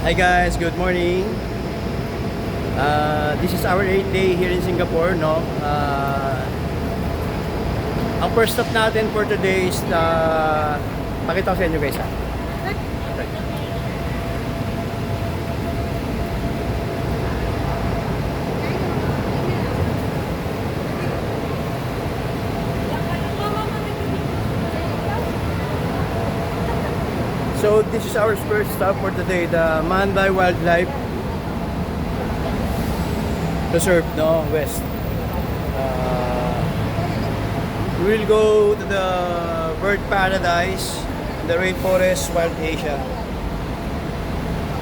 Hi guys, good morning. This is our 8th day here in Singapore, no? Ang first stop natin for today is pakita ko sa inyo guys ha. So this is our first stop for today, the Manday Wildlife Reserve, no, West. We will go to the bird paradise, the rainforest, Wild Asia.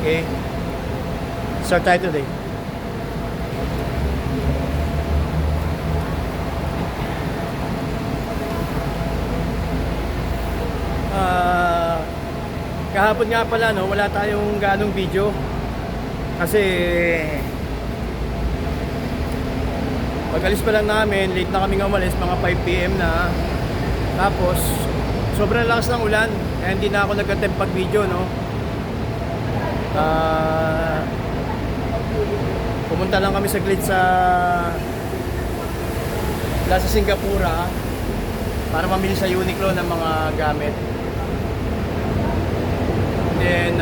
Okay, start tayo today. Kahapon nga pala, no, wala tayong ganong video kasi pag-alis pa lang namin, late na kaming umalis, mga 5 PM na. Tapos sobrang lakas ng ulan kaya hindi na ako nag-attempt pag-video, no. Pumunta lang kami saglit sa Plaza Singapura para mamili sa Uniqlo ng mga gamit. Then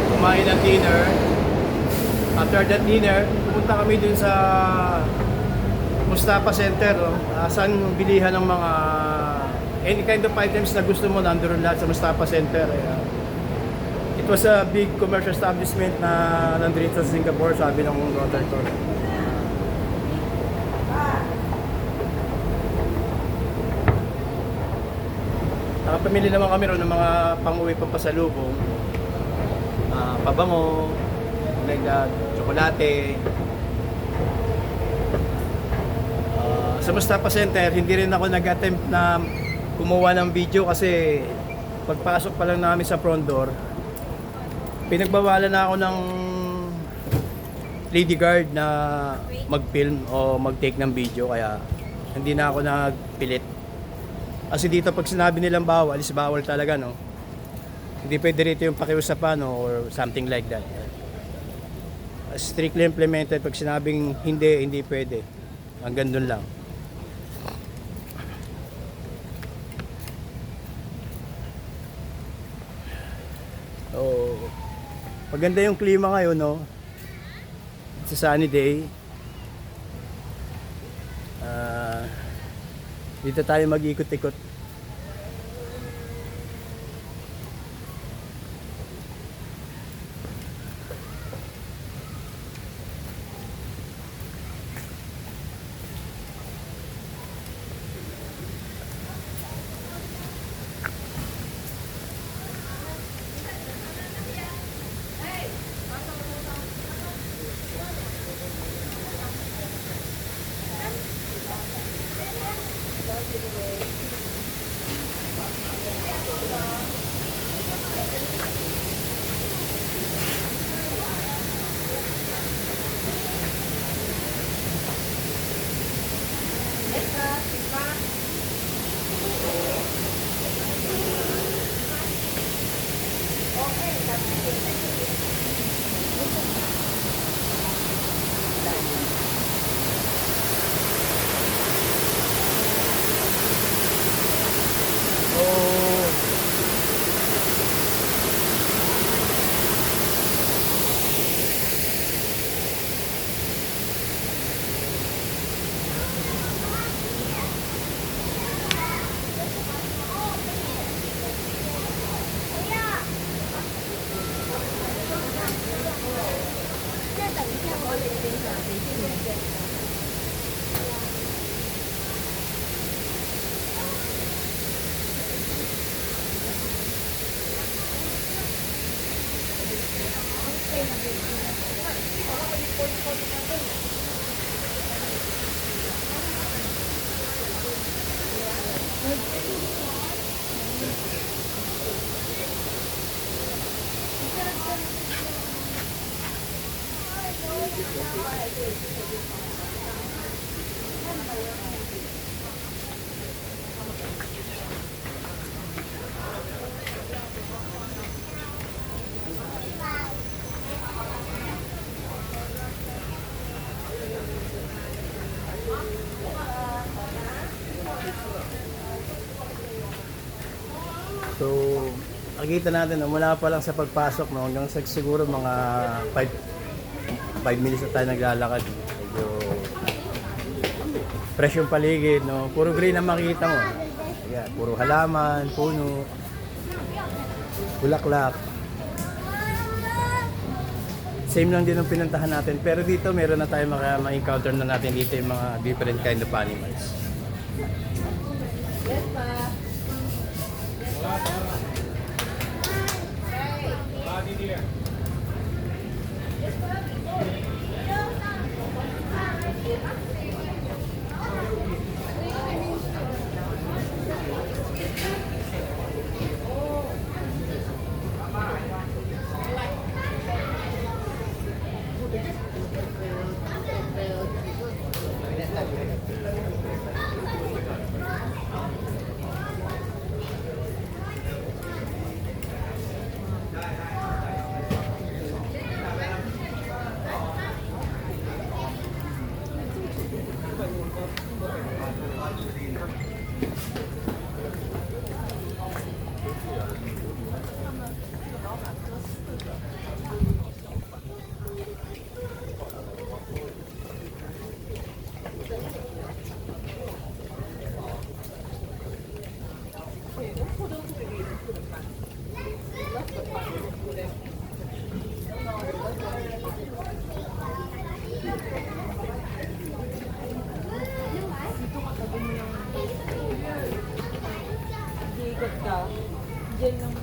kumain ng dinner. After that dinner, pumunta kami dun sa Mustafa Center, no? Saan bilihan ng mga any kind of items na gusto mo, nandoon lahat sa Mustafa Center. It was a big commercial establishment na nandito sa Singapore, sabi ng daughter ko. Nakapamili naman kami ron ng mga pang-uwi pang pasalubong, pabango, like that, tsokolate. Sa Mustafa Center, hindi rin ako nag-attempt na kumuha ng video kasi pagpasok pa lang namin sa front door, pinagbawalan na ako ng lady guard na mag-film o mag-take ng video, kaya hindi na ako nagpilit. Kasi dito pag sinabi nilang bawal, is bawal talaga, no? Hindi pwede rito yung pakiusapan, no? Or something like that. Strictly implemented, pag sinabing hindi pwede. Hanggang dun lang. So, maganda yung klima ngayon, no? It's a sunny day. Dito tayo mag-ikot-ikot. makikita natin, no, mula pa lang sa pagpasok, no, hanggang sa siguro mga 5 minutes na tayo naglalakad. Medyo fresh yung paligid, no? Puro green ang makikita mo. Ayan, puro halaman, puno, bulaklak. Same lang din ang pinuntahan natin. Pero dito, meron na tayo ma-encounter na natin dito yung mga different kind of animals. Ikot ka. Diyan lang.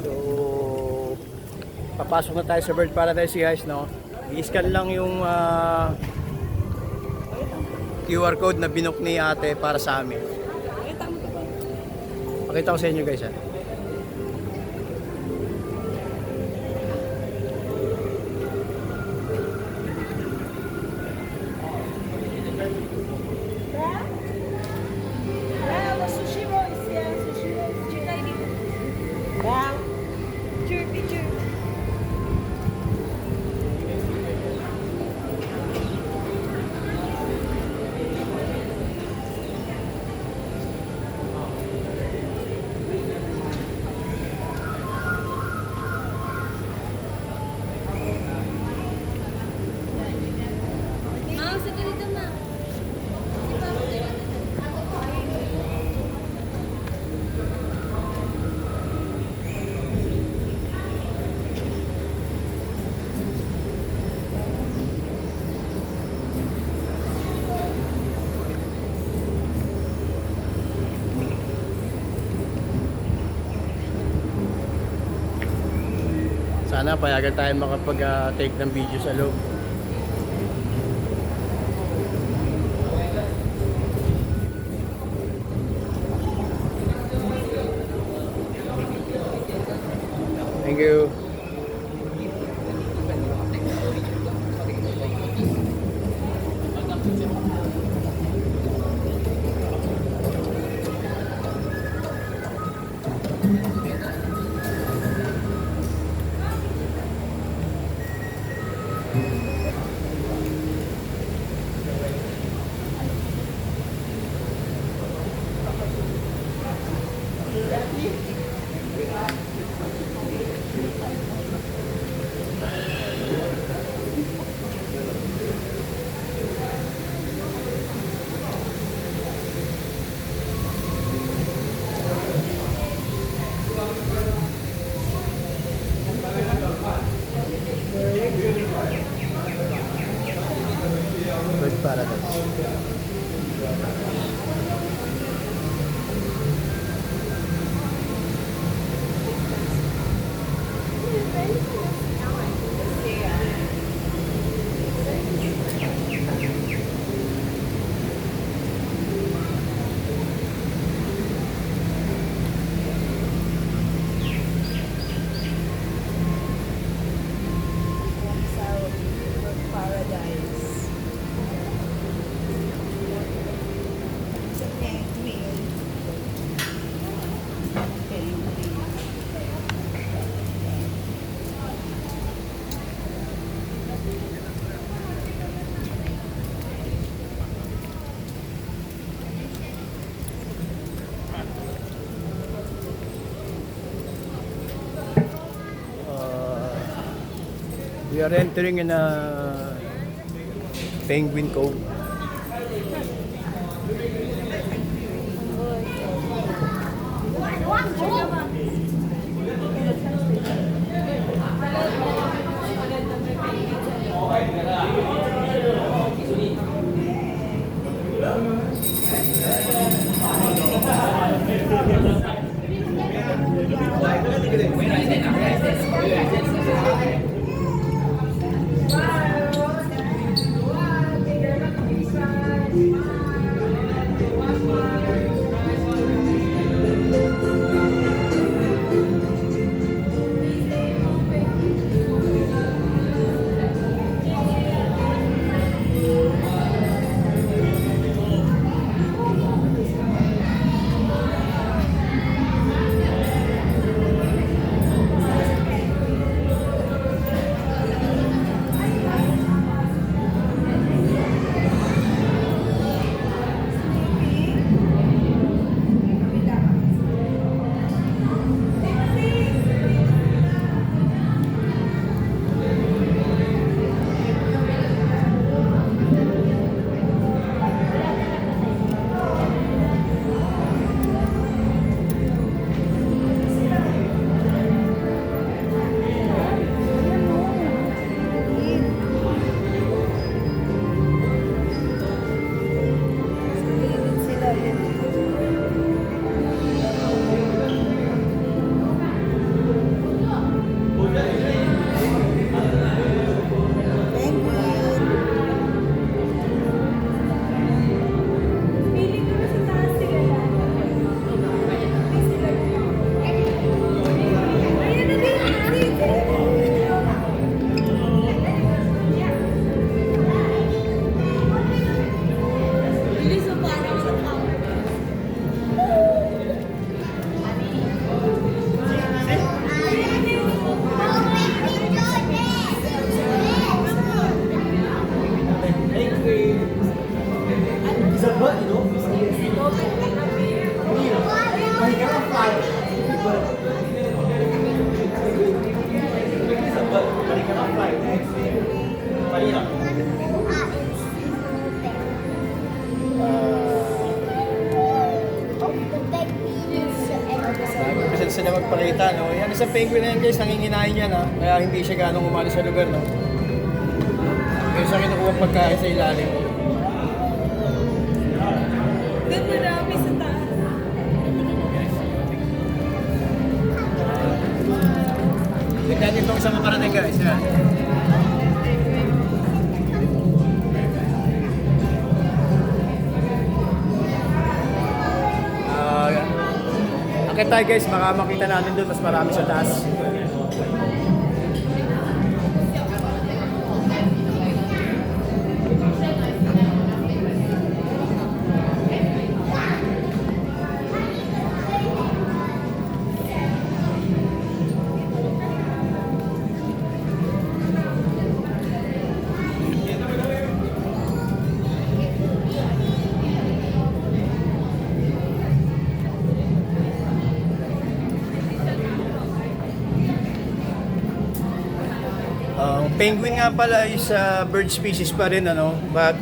So, papasok na tayo sa Bird Paradise, guys, no? I-scan lang yung QR code na binook ni ate para sa amin. Pakita ko sa inyo, guys, ha. Sushi rolls yan. Sushi rolls. Chika dito. Bang. Chirpy chirpy. Sana payagan tayo makapag-take ng video sa loob. Thank you. Bird Paradise. We are entering in a Penguin Cove. Kasi sila magpakita, no? Yan sa penguin na yan guys, nanginginain yan, ha? Kaya hindi siya ganong umalis sa lugar, no? Kaya siya kinukuha pagkain sa ilalim. Doon marami sa taas. Tignan nyo itong isang kaparating guys, yan. Akit tayo guys, baka makita natin doon, mas marami sa taas. Penguin nga pala is bird species pa rin, ano, but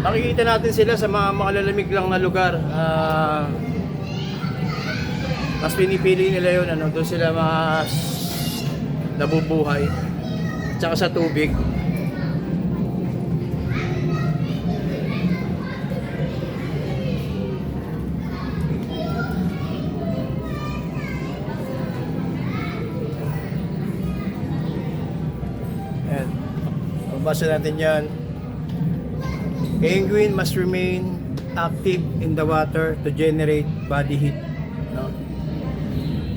makikita natin sila sa mga malalamig lang na lugar. Mas pinipili nila yun, ano, doon sila mas nabubuhay, tsaka sa tubig. Basa natin yan. Penguin must remain active in the water to generate body heat. No?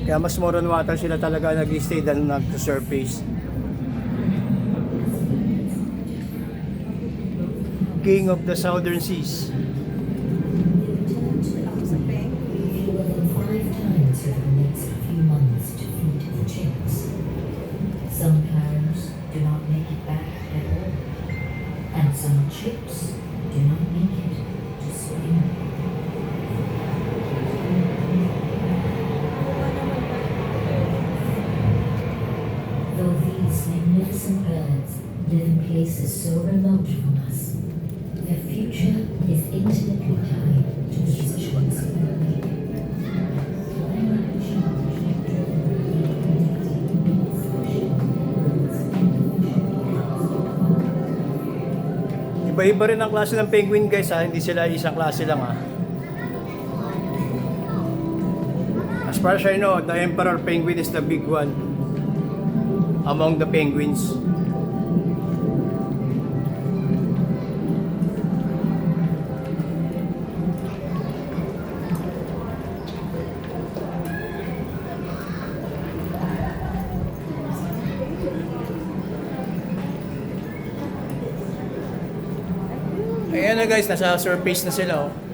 Kaya mas more on water sila talaga nag-stay than nag-surface. King of the southern seas. Some pairs do not make it back at all, and some chicks do not make it to spring. Birds and birds live in places so remote from us. Their future is intimately tied to the decisions we make. Climate change Iba-iba rin ang klase ng penguin guys ha, hindi sila isang klase lang ha. As far as I know, the emperor penguin is the big one among the penguins. Ayan na guys, nasa surface na sila oh.